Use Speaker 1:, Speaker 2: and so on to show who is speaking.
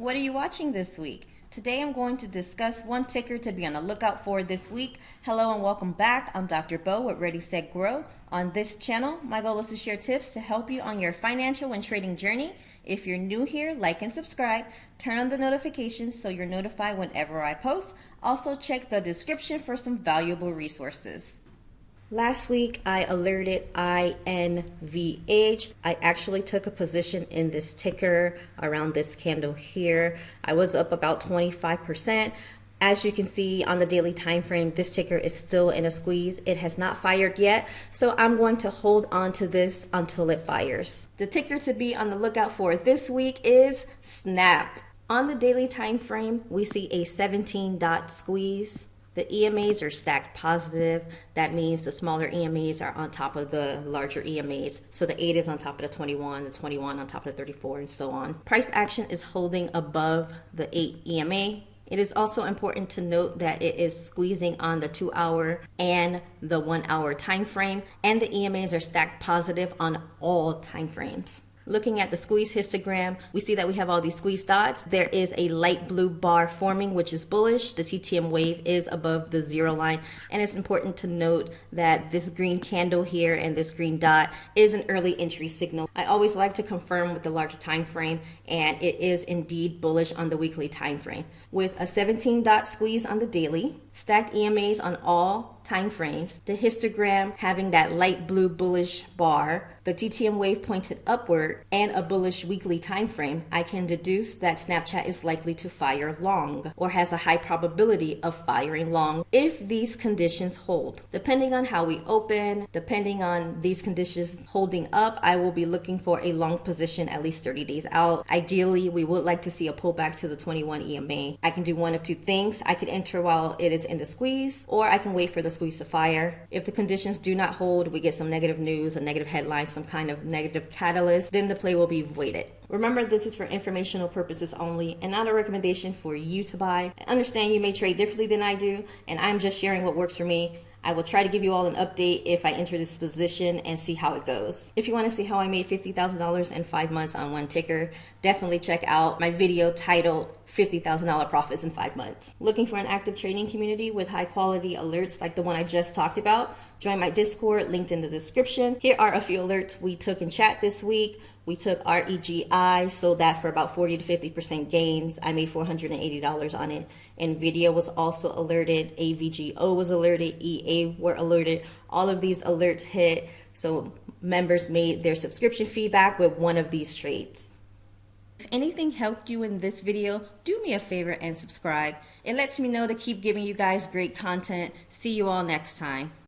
Speaker 1: what are you watching this week? Today I'm going to discuss one ticker to be on the lookout for this week. Hello and welcome back. I'm Dr. Bo with Ready, Set, Grow. On this channel, my goal is to share tips to help you on your financial and trading journey. If you're new here, like and subscribe. Turn on the notifications so you're notified whenever I post. Also check the description for some valuable resources. Last week, I alerted INVH. I actually took a position in this ticker around this candle here. I was up about 25%. As you can see on the daily time frame, this ticker is still in a squeeze. It has not fired yet, so I'm going to hold on to this until it fires. The ticker to be on the lookout for this week is SNAP. On the daily time frame, we see a 17-dot squeeze. The EMAs are stacked positive. That means the smaller EMAs are on top of the larger EMAs. So the 8 is on top of the 21 on top of the 34, and so on. Price action is holding above the 8 EMA. It is also important to note that it is squeezing on the 2-hour and the 1-hour time frame, and the EMAs are stacked positive on all time frames. Looking at the squeeze histogram, we see that we have all these squeeze dots. There is a light blue bar forming, which is bullish. The TTM wave is above the 0 line. And it's important to note that this green candle here and this green dot is an early entry signal. I always like to confirm with the larger time frame, and it is indeed bullish on the weekly time frame. With a 17-dot squeeze on the daily, stacked EMAs on all time frames, the histogram having that light blue bullish bar, the TTM wave pointed upward, and a bullish weekly time frame, I can deduce that Snapchat is likely to fire long, or has a high probability of firing long if these conditions hold. Depending on how we open, depending on these conditions holding up, I will be looking for a long position at least 30 days out. Ideally, we would like to see a pullback to the 21 EMA. I can do one of two things. I could enter while it is in the squeeze, or I can wait for the squeeze to fire. If the conditions do not hold, we get some negative news, a negative headline, some kind of negative catalyst, then the play will be voided. Remember, this is for informational purposes only and not a recommendation for you to buy. I understand you may trade differently than I do, and I'm just sharing what works for me. I will try to give you all an update if I enter this position and see how it goes. If you want to see how I made $50,000 in 5 months on one ticker, definitely check out my video titled $50,000 Profits in 5 months. Looking for an active trading community with high quality alerts like the one I just talked about? Join my Discord, linked in the description. Here are a few alerts we took in chat this week. We took REGI, sold that for about 40 to 50% gains. I made $480 on it. NVIDIA was also alerted. AVGO was alerted. EA were alerted. All of these alerts hit. So members made their subscription feedback with one of these trades. If anything helped you in this video, do me a favor and subscribe. It lets me know to keep giving you guys great content. See you all next time.